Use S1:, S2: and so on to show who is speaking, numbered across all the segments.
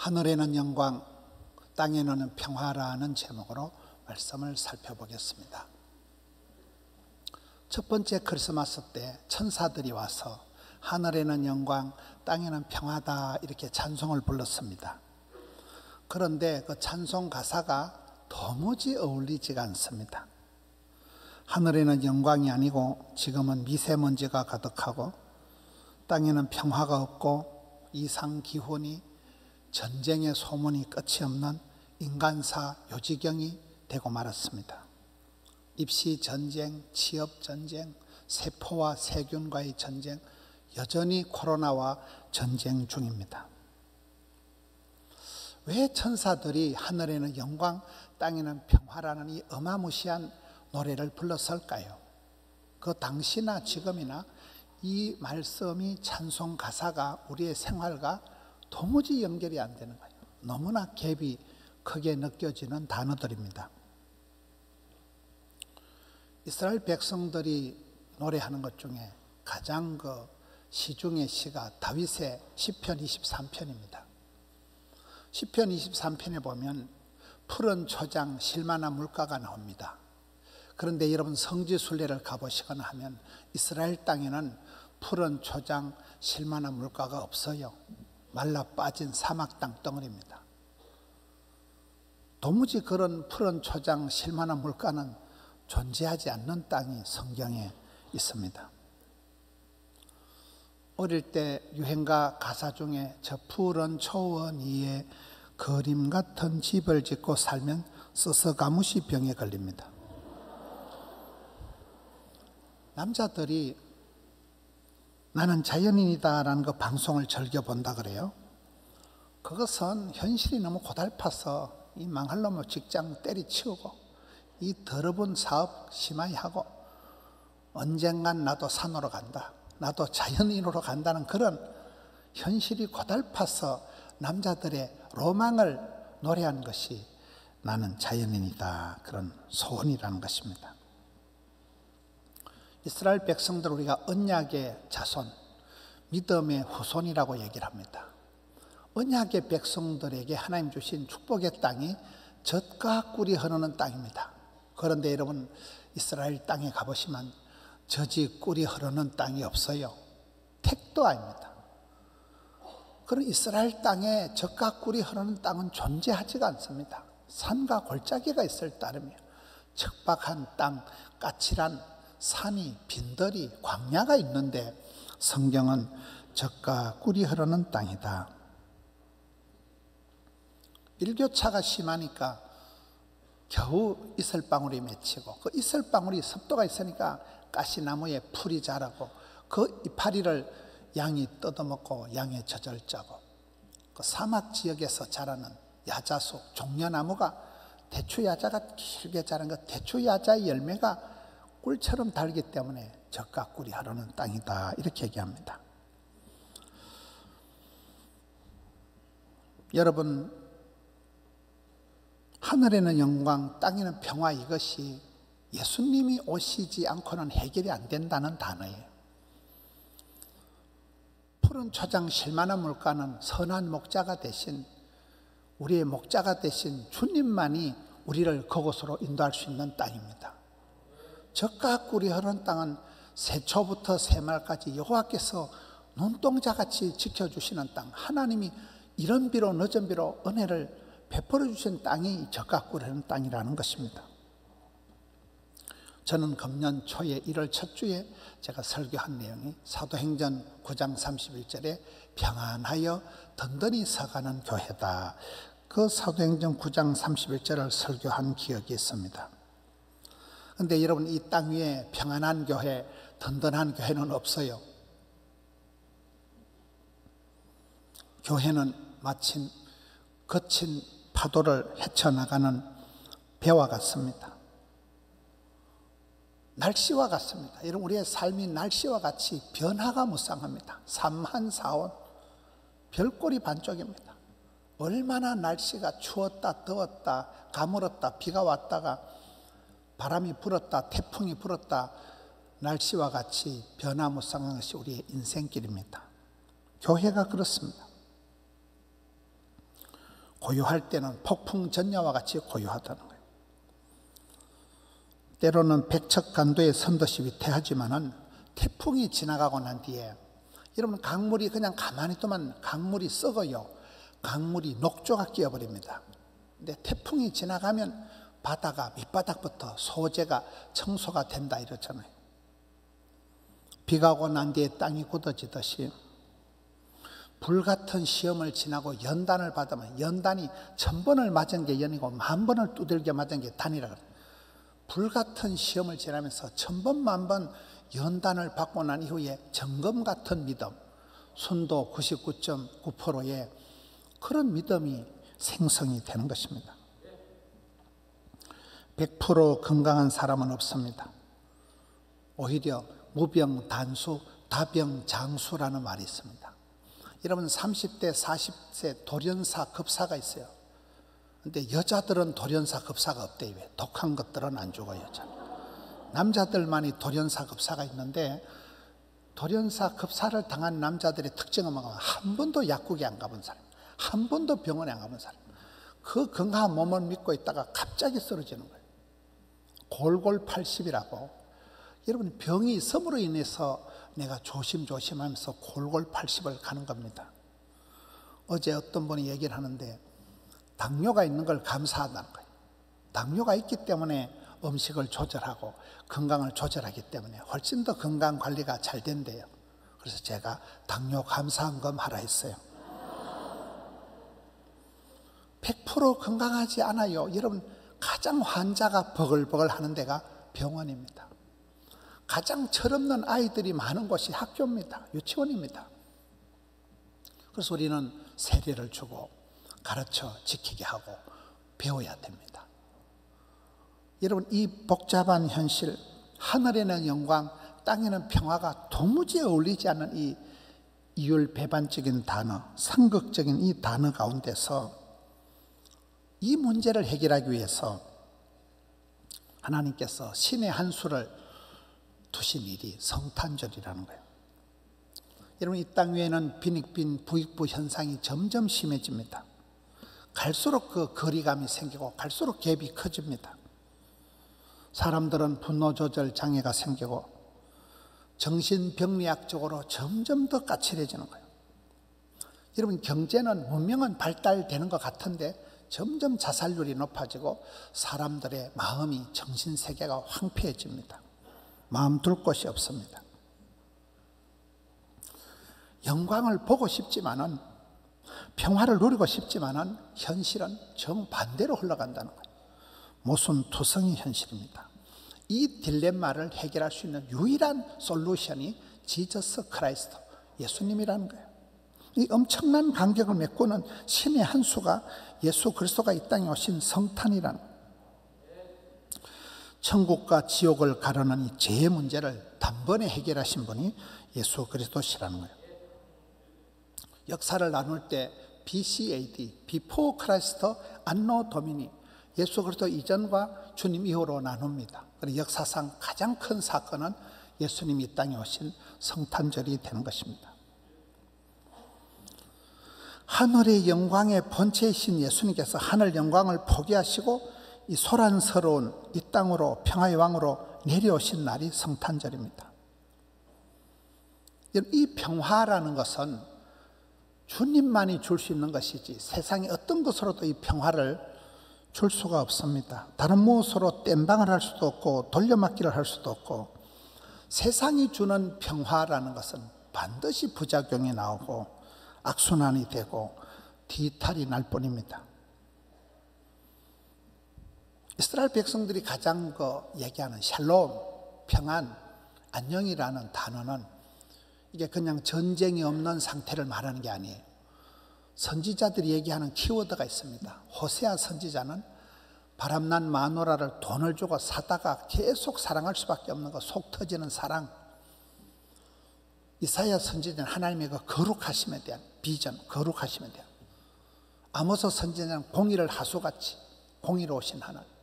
S1: 하늘에는 영광, 땅에는 평화라는 제목으로 말씀을 살펴보겠습니다. 첫 번째 크리스마스 때 천사들이 와서 하늘에는 영광, 땅에는 평화다 이렇게 찬송을 불렀습니다. 그런데 그 찬송 가사가 도무지 어울리지가 않습니다. 하늘에는 영광이 아니고 지금은 미세먼지가 가득하고 땅에는 평화가 없고 이상기훈이 전쟁의 소문이 끝이 없는 인간사 요지경이 되고 말았습니다. 입시 전쟁, 취업 전쟁, 세포와 세균과의 전쟁, 여전히 코로나와 전쟁 중입니다. 왜 천사들이 하늘에는 영광, 땅에는 평화라는 이 어마무시한 노래를 불렀을까요? 그 당시나 지금이나 이 말씀이 찬송 가사가 우리의 생활과 도무지 연결이 안 되는 거예요. 너무나 갭이 크게 느껴지는 단어들입니다. 이스라엘 백성들이 노래하는 것 중에 가장 그 시중의 시가 다윗의 시편 23편입니다. 시편 23편에 보면 푸른 초장 실만한 물가가 나옵니다. 그런데 여러분 성지순례를 가보시거나 하면 이스라엘 땅에는 푸른 초장 실만한 물가가 없어요. 말라 빠진 사막 땅덩어리입니다. 도무지 그런 푸른 초장 실만한 물가는 존재하지 않는 땅이 성경에 있습니다. 어릴 때 유행가 가사 중에 저 푸른 초원 위에 그림 같은 집을 짓고 살면 스스가무시 병에 걸립니다. 남자들이 나는 자연인이다라는 그 방송을 즐겨 본다 그래요. 그것은 현실이 너무 고달파서 이 망할 놈의 직장 때리치우고 이 더러운 사업 심하게 하고 언젠간 나도 산으로 간다, 나도 자연인으로 간다는 그런 현실이 고달파서 남자들의 로망을 노래한 것이 나는 자연인이다, 그런 소원이라는 것입니다. 이스라엘 백성들 우리가 언약의 자손, 믿음의 후손이라고 얘기를 합니다. 언약의 백성들에게 하나님 주신 축복의 땅이 젖과 꿀이 흐르는 땅입니다. 그런데 여러분 이스라엘 땅에 가보시면 젖이 꿀이 흐르는 땅이 없어요. 택도 아닙니다. 그런 이스라엘 땅에 젖과 꿀이 흐르는 땅은 존재하지가 않습니다. 산과 골짜기가 있을 따름이에요. 척박한 땅, 까칠한 산이 빈들이 광야가 있는데 성경은 젖과 꿀이 흐르는 땅이다. 일교차가 심하니까 겨우 이슬방울이 맺히고 그 이슬방울이 습도가 있으니까 가시나무에 풀이 자라고 그 이파리를 양이 뜯어먹고 양의 젖을 짜고 그 사막 지역에서 자라는 야자수, 종려나무가 대추야자가 길게 자란 그 대추야자의 열매가 꿀처럼 달기 때문에 젖과 꿀이 흐르는 땅이다 이렇게 얘기합니다. 여러분 하늘에는 영광, 땅에는 평화 이것이 예수님이 오시지 않고는 해결이 안 된다는 단어예요. 푸른 초장 실만한 물가는 선한 목자가 대신 우리의 목자가 대신 주님만이 우리를 그곳으로 인도할 수 있는 땅입니다. 젖과 꿀이 흐르는 땅은 새초부터 새말까지 여호와께서 눈동자같이 지켜주시는 땅, 하나님이 이른 비로 늦은 비로 은혜를 베풀어 주신 땅이 젖과 꿀이 흐르는 땅이라는 것입니다. 저는 금년 초에 1월 첫 주에 제가 설교한 내용이 사도행전 9장 31절에 평안하여 든든히 서가는 교회다. 그 사도행전 9장 31절을 설교한 기억이 있습니다. 그런데 여러분 이 땅 위에 평안한 교회, 든든한 교회는 없어요. 교회는 마침 거친 파도를 헤쳐나가는 배와 같습니다. 날씨와 같습니다. 여러분 우리의 삶이 날씨와 같이 변화가 무쌍합니다. 삼한사온 별꼴이 반쪽입니다. 얼마나 날씨가 추웠다 더웠다 가물었다 비가 왔다가 바람이 불었다 태풍이 불었다 날씨와 같이 변화무쌍한 것이 우리의 인생길입니다. 교회가 그렇습니다. 고요할 때는 폭풍 전야와 같이 고요하다는 거예요. 때로는 백척간도의 선듯이 위태하지만은 태풍이 지나가고 난 뒤에 여러분 강물이 그냥 가만히 두면 강물이 썩어요. 강물이 녹조가 끼어버립니다. 근데 태풍이 지나가면 바다가 밑바닥부터 소재가 청소가 된다 이러잖아요. 비가 오고 난 뒤에 땅이 굳어지듯이 불같은 시험을 지나고 연단을 받으면 연단이 1000번을 맞은 게 연이고 10,000번을 두들겨 맞은 게 단이라 그래요. 불같은 시험을 지나면서 1000번, 10,000번 연단을 받고 난 이후에 정금 같은 믿음, 순도 99.9%의 그런 믿음이 생성이 되는 것입니다. 100% 건강한 사람은 없습니다. 오히려 무병단수, 다병장수라는 말이 있습니다. 여러분 30대, 40세 돌연사, 급사가 있어요. 근데 여자들은 돌연사, 급사가 없대요. 왜? 독한 것들은 안 죽어요, 여자. 남자들만이 돌연사, 급사가 있는데 돌연사, 급사를 당한 남자들의 특징은 뭐가? 한 번도 약국에 안 가본 사람, 한 번도 병원에 안 가본 사람. 그 건강한 몸을 믿고 있다가 갑자기 쓰러지는 거예요. 골골80이라고. 여러분 병이 있음으로 인해서 내가 조심조심하면서 골골80을 가는 겁니다. 어제 어떤 분이 얘기를 하는데 당뇨가 있는 걸 감사하다는 거예요. 당뇨가 있기 때문에 음식을 조절하고 건강을 조절하기 때문에 훨씬 더 건강 관리가 잘 된대요. 그래서 제가 당뇨 감사헌금 하라 했어요. 100% 건강하지 않아요. 여러분 가장 환자가 버글버글 하는 데가 병원입니다. 가장 철없는 아이들이 많은 곳이 학교입니다. 유치원입니다. 그래서 우리는 세례를 주고 가르쳐 지키게 하고 배워야 됩니다. 여러분 이 복잡한 현실, 하늘에는 영광, 땅에는 평화가 도무지 어울리지 않는 이 이율배반적인 단어, 상극적인 이 단어 가운데서 이 문제를 해결하기 위해서 하나님께서 신의 한 수를 두신 일이 성탄절이라는 거예요. 여러분 이 땅 위에는 빈익빈 부익부 현상이 점점 심해집니다. 갈수록 그 거리감이 생기고 갈수록 갭이 커집니다. 사람들은 분노 조절 장애가 생기고 정신병리학적으로 점점 더 까칠해지는 거예요. 여러분 경제는 문명은 발달되는 것 같은데 점점 자살률이 높아지고 사람들의 마음이 정신세계가 황폐해집니다. 마음 둘 곳이 없습니다. 영광을 보고 싶지만은 평화를 누리고 싶지만은 현실은 정반대로 흘러간다는 거예요. 모순투성이 현실입니다. 이 딜레마를 해결할 수 있는 유일한 솔루션이 지저스 크라이스트, 예수님이라는 거예요. 이 엄청난 간격을 메꾸는 신의 한 수가 예수 그리스도가 이 땅에 오신 성탄이라는 거예요. 천국과 지옥을 가르는 이 죄의 문제를 단번에 해결하신 분이 예수 그리스도시라는 거예요. 역사를 나눌 때 BCAD, Before Christ, Anno Domini, 예수 그리스도 이전과 주님 이후로 나눕니다. 그리고 역사상 가장 큰 사건은 예수님이 이 땅에 오신 성탄절이 되는 것입니다. 하늘의 영광의 본체이신 예수님께서 하늘 영광을 포기하시고 이 소란스러운 이 땅으로 평화의 왕으로 내려오신 날이 성탄절입니다. 이 평화라는 것은 주님만이 줄 수 있는 것이지 세상의 어떤 것으로도 이 평화를 줄 수가 없습니다. 다른 무엇으로 땜방을 할 수도 없고 돌려막기를 할 수도 없고 세상이 주는 평화라는 것은 반드시 부작용이 나오고 악순환이 되고 뒤탈이 날 뿐입니다. 이스라엘 백성들이 가장 얘기하는 샬롬, 평안, 안녕이라는 단어는 이게 그냥 전쟁이 없는 상태를 말하는 게 아니에요. 선지자들이 얘기하는 키워드가 있습니다. 호세아 선지자는 바람난 마누라를 돈을 주고 사다가 계속 사랑할 수밖에 없는 거, 속 터지는 사랑. 이사야 선지자는 하나님의 그 거룩하심에 대한 비전, 거룩하심에 대한. 아모스 선지자는 공의를 하수같이 공의로우신 하나님.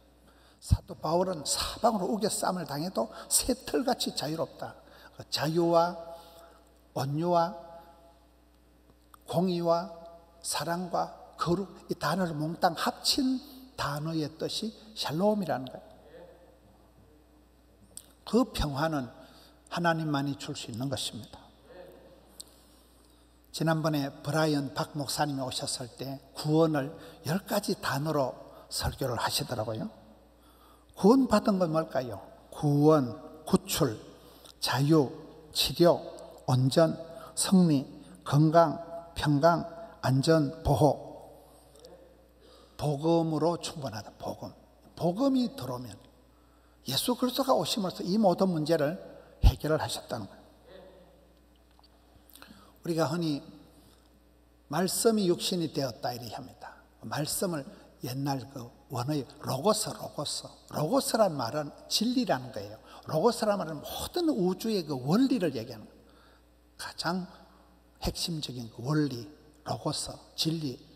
S1: 사도 바울은 사방으로 우겨쌈을 당해도 새털같이 자유롭다. 자유와 온유와 공의와 사랑과 이 단어를 몽땅 합친 단어의 뜻이 샬롬이라는 거예요. 그 평화는 하나님만이 줄 수 있는 것입니다. 지난번에 브라이언 박 목사님이 오셨을 때 구원을 10가지 단어로 설교를 하시더라고요. 구원받은 건 뭘까요? 구원, 구출, 자유, 치료, 온전, 승리, 건강, 평강, 안전, 보호. 복음으로 충분하다. 복음이 들어오면 예수 그리스도가 오심으로써 이 모든 문제를 해결을 하셨다는 거예요. 우리가 흔히 말씀이 육신이 되었다 이렇게 합니다. 말씀을 옛날 그 원어의 로고스란 말은 진리라는 거예요. 로고스란 말은 모든 우주의 그 원리를 얘기하는 거예요. 가장 핵심적인 그 원리, 로고스, 진리.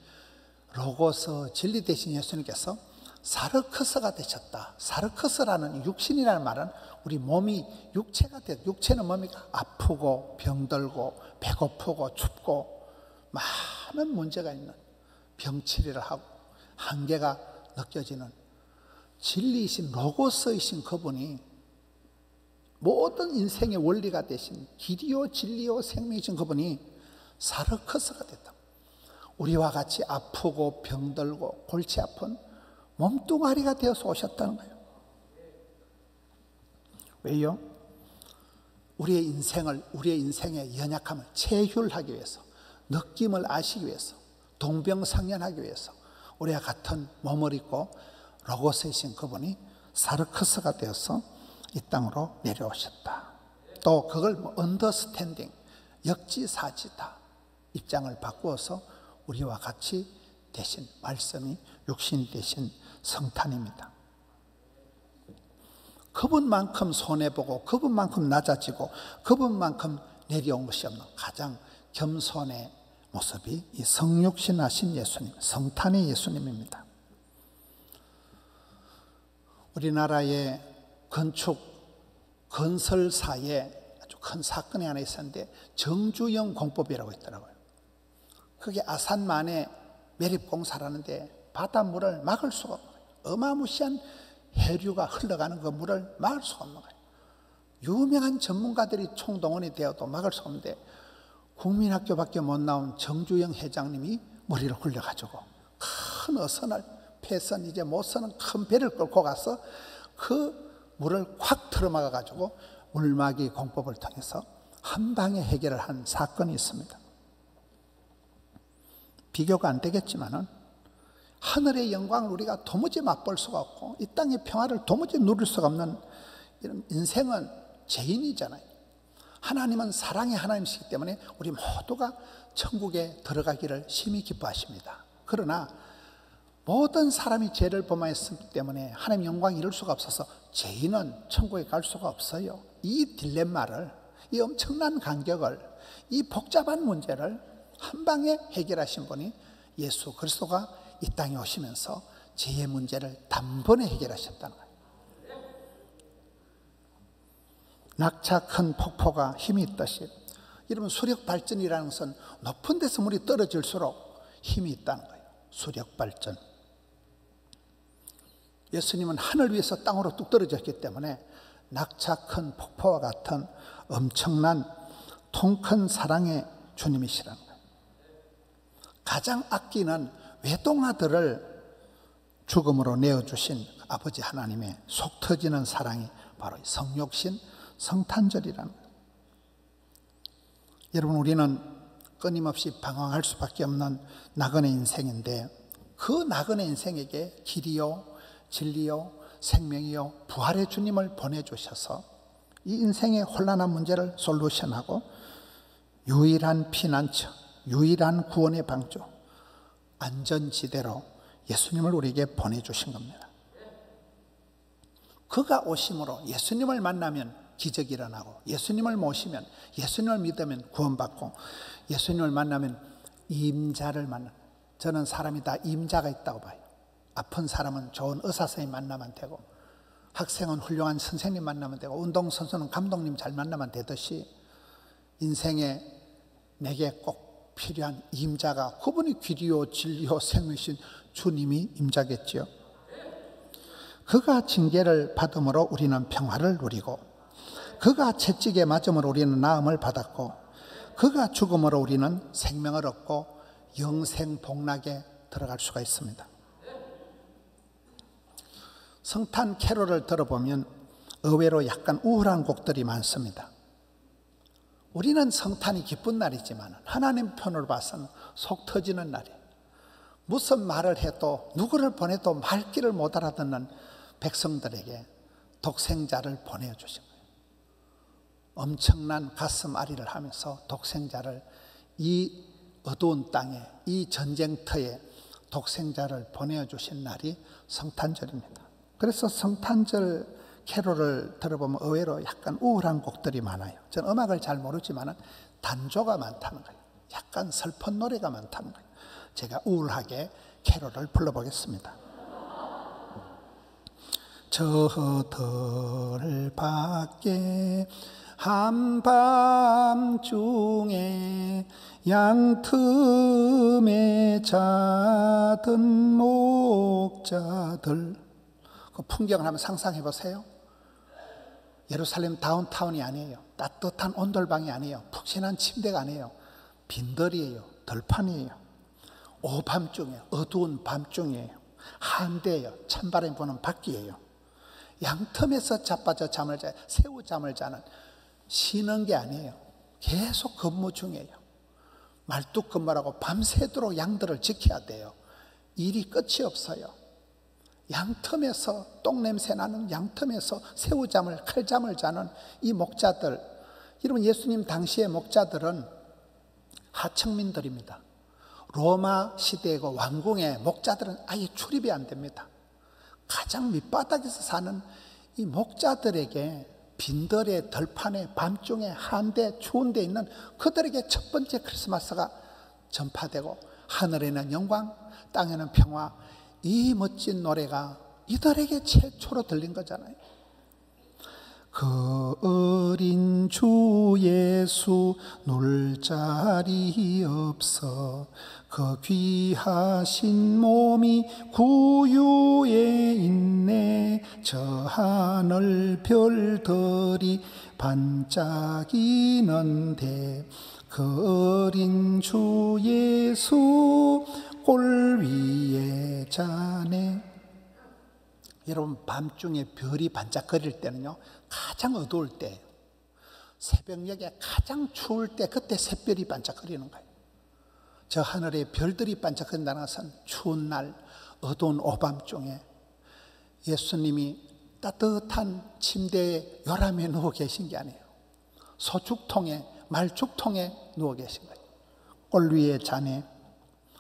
S1: 로고스, 진리 대신 예수님께서 사르크스가 되셨다. 사르크스라는 육신이라는 말은 우리 몸이 육체가 돼. 육체는 뭡니까? 아프고 병들고 배고프고 춥고 많은 문제가 있는 병치레를 하고 한계가 느껴지는 진리이신 로고스이신 그분이 모든 인생의 원리가 되신 길이요 진리요 생명이신 그분이 사르크스가 됐다. 우리와 같이 아프고 병들고 골치 아픈 몸뚱아리가 되어서 오셨다는 거예요. 왜요? 우리의 인생의 연약함을 체휼하기 위해서, 느낌을 아시기 위해서, 동병상련하기 위해서 우리와 같은 몸을 입고 로고스이신 그분이 사르크스가 되어서 이 땅으로 내려오셨다. 또 그걸 언더스탠딩, 역지사지다 입장을 바꾸어서 우리와 같이 되신 말씀이 육신이 되신 성탄입니다. 그분만큼 손해보고 그분만큼 낮아지고 그분만큼 내려온 것이 없는 가장 겸손의 모습이 이 성육신하신 예수님, 성탄의 예수님입니다. 우리나라의 건설사에 아주 큰 사건이 하나 있었는데 정주영 공법이라고 있더라고요. 그게 아산만에 매립공사라는데 바닷물을 막을 수가 없는 거예요. 어마무시한 해류가 흘러가는 그 물을 막을 수가 없는 거예요. 유명한 전문가들이 총동원이 되어도 막을 수가 없는데 국민학교밖에 못 나온 정주영 회장님이 머리를 굴려가지고 큰 어선을 폐선 이제 못 쓰는 큰 배를 끌고 가서 그 물을 확 틀어막아가지고 물막이 공법을 통해서 한 방에 해결을 한 사건이 있습니다. 비교가 안 되겠지만은 하늘의 영광을 우리가 도무지 맛볼 수가 없고 이 땅의 평화를 도무지 누릴 수가 없는 이런 인생은 죄인이잖아요. 하나님은 사랑의 하나님이시기 때문에 우리 모두가 천국에 들어가기를 심히 기뻐하십니다. 그러나 모든 사람이 죄를 범하였기 때문에 하나님 영광을 이룰 수가 없어서 죄인은 천국에 갈 수가 없어요. 이 딜레마를, 이 엄청난 간격을, 이 복잡한 문제를 한 방에 해결하신 분이 예수 그리스도가 이 땅에 오시면서 죄의 문제를 단번에 해결하셨다는 거예요. 낙차 큰 폭포가 힘이 있듯이 여러분 수력 발전이라는 것은 높은 데서 물이 떨어질수록 힘이 있다는 거예요. 수력 발전. 예수님은 하늘 위에서 땅으로 뚝 떨어졌기 때문에 낙차 큰 폭포와 같은 엄청난 통 큰 사랑의 주님이시라는 거예요. 가장 아끼는 외동아들을 죽음으로 내어주신 아버지 하나님의 속 터지는 사랑이 바로 성육신 성탄절이라는 거예요. 여러분 우리는 끊임없이 방황할 수밖에 없는 나그네 인생인데 그 나그네 인생에게 길이요 진리요 생명이요 부활의 주님을 보내주셔서 이 인생의 혼란한 문제를 솔루션하고 유일한 피난처, 유일한 구원의 방주, 안전지대로 예수님을 우리에게 보내주신 겁니다. 그가 오심으로 예수님을 만나면 기적이 일어나고 예수님을 모시면 예수님을 믿으면 구원받고 예수님을 만나면 임자를 만나. 저는 사람이 다 임자가 있다고 봐요. 아픈 사람은 좋은 의사 선생님 만나면 되고 학생은 훌륭한 선생님 만나면 되고 운동선수는 감독님 잘 만나면 되듯이 인생에 내게 꼭 필요한 임자가, 그분이 길이요 진리요 생명이신 주님이 임자겠지요. 그가 징계를 받음으로 우리는 평화를 누리고, 그가 채찍에 맞음으로 우리는 나음을 받았고, 그가 죽음으로 우리는 생명을 얻고 영생 복락에 들어갈 수가 있습니다. 성탄 캐롤을 들어보면 의외로 약간 우울한 곡들이 많습니다. 우리는 성탄이 기쁜 날이지만 하나님 편으로 봐서는 속 터지는 날이에요. 무슨 말을 해도, 누구를 보내도 말귀를 못 알아듣는 백성들에게 독생자를 보내주신 거예요. 엄청난 가슴 아리를 하면서 독생자를, 이 어두운 땅에, 이 전쟁터에 독생자를 보내주신 날이 성탄절입니다. 그래서 성탄절 캐롤을 들어보면 의외로 약간 우울한 곡들이 많아요. 저는 음악을 잘 모르지만 단조가 많다는 거예요. 약간 슬픈 노래가 많다는 거예요. 제가 우울하게 캐롤을 불러보겠습니다. 저들 밖에 한밤중에 양틈에 자던 목자들, 그 풍경을 한번 상상해 보세요. 예루살렘 다운타운이 아니에요. 따뜻한 온돌방이 아니에요. 푹신한 침대가 아니에요. 빈들이에요. 들판이에요. 오밤중에, 어두운 밤중이에요. 한대예요. 찬바람이 부는 밖이에요. 양틈에서 자빠져 잠을 자요. 새우 잠을 자는, 쉬는 게 아니에요. 계속 근무 중이에요. 말뚝 근무라고 밤새도록 양들을 지켜야 돼요. 일이 끝이 없어요. 양틈에서, 똥냄새 나는 양틈에서 새우잠을, 칼잠을 자는 이 목자들, 여러분, 예수님 당시의 목자들은 하층민들입니다. 로마 시대의 그 왕궁의 목자들은 아예 출입이 안 됩니다. 가장 밑바닥에서 사는 이 목자들에게 빈들의 들판에 밤중에 한데 추운 데 있는 그들에게 첫 번째 크리스마스가 전파되고, 하늘에는 영광, 땅에는 평화, 이 멋진 노래가 이들에게 최초로 들린 거잖아요. 그 어린 주 예수 놀 자리 없어, 그 귀하신 몸이 구유에 있네. 저 하늘 별들이 반짝이는데, 그 어린 주 예수 꼴 위에 자네. 여러분, 밤중에 별이 반짝거릴 때는요, 가장 어두울 때예요. 새벽녘에 가장 추울 때, 그때 샛별이 반짝거리는 거예요. 저 하늘에 별들이 반짝거린다는 것은 추운 날, 어두운 오밤중에 예수님이 따뜻한 침대에 요람에 누워 계신 게 아니에요. 소죽통에, 말죽통에 누워 계신 거예요. 꼴 위에 자네,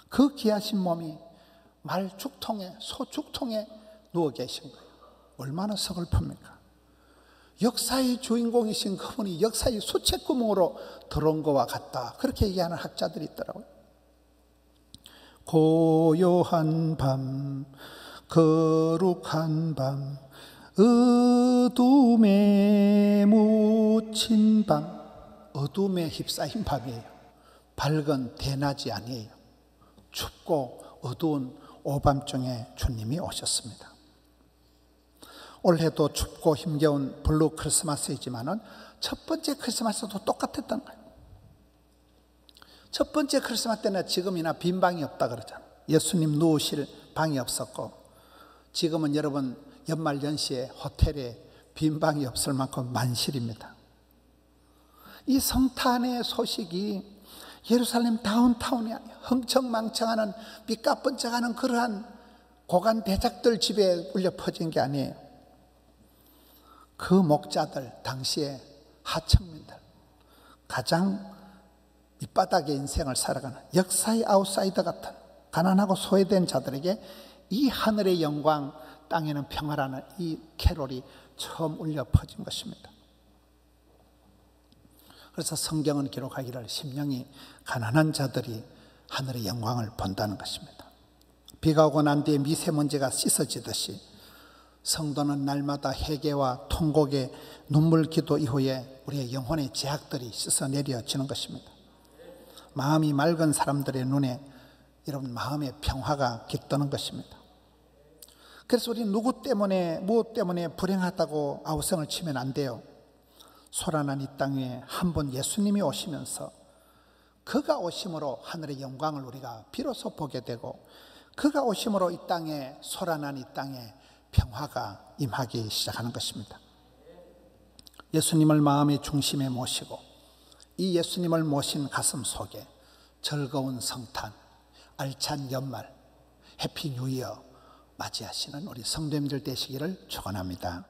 S1: 그 귀하신 몸이 말죽통에, 소죽통에 누워 계신 거예요. 얼마나 서글픕니까? 역사의 주인공이신 그분이 역사의 수채구멍으로 들어온 것과 같다, 그렇게 얘기하는 학자들이 있더라고요. 고요한 밤, 거룩한 밤, 어둠에 묻힌 밤, 어둠에 휩싸인 밤이에요. 밝은 대낮이 아니에요. 춥고 어두운 오밤중에 주님이 오셨습니다. 올해도 춥고 힘겨운 블루 크리스마스이지만은 첫 번째 크리스마스도 똑같았던 거예요. 첫 번째 크리스마스 때는 지금이나 빈 방이 없다 그러잖아요. 예수님 누우실 방이 없었고, 지금은 여러분 연말 연시에 호텔에 빈 방이 없을 만큼 만실입니다. 이 성탄의 소식이 예루살렘 다운타운이 아니에요. 흥청망청하는, 삐까뻔쩍하는 그러한 고관 대작들 집에 울려 퍼진 게 아니에요. 그 목자들, 당시의 하층민들, 가장 밑바닥의 인생을 살아가는 역사의 아웃사이더 같은 가난하고 소외된 자들에게 이 하늘의 영광, 땅에는 평화라는 이 캐롤이 처음 울려 퍼진 것입니다. 그래서 성경은 기록하기를 심령이 가난한 자들이 하늘의 영광을 본다는 것입니다. 비가 오고 난 뒤에 미세먼지가 씻어지듯이 성도는 날마다 회개와 통곡의 눈물 기도 이후에 우리의 영혼의 제약들이 씻어내려지는 것입니다. 마음이 맑은 사람들의 눈에 여러분 마음의 평화가 깃드는 것입니다. 그래서 우리 누구 때문에 무엇 때문에 불행하다고 아우성을 치면 안 돼요. 소란한 이 땅에 한 번 예수님이 오시면서 그가 오심으로 하늘의 영광을 우리가 비로소 보게 되고 그가 오심으로 이 땅에 소란한 이 땅에 평화가 임하기 시작하는 것입니다. 예수님을 마음의 중심에 모시고 이 예수님을 모신 가슴 속에 즐거운 성탄, 알찬 연말, 해피 뉴 이어 맞이하시는 우리 성도님들 되시기를 축원합니다.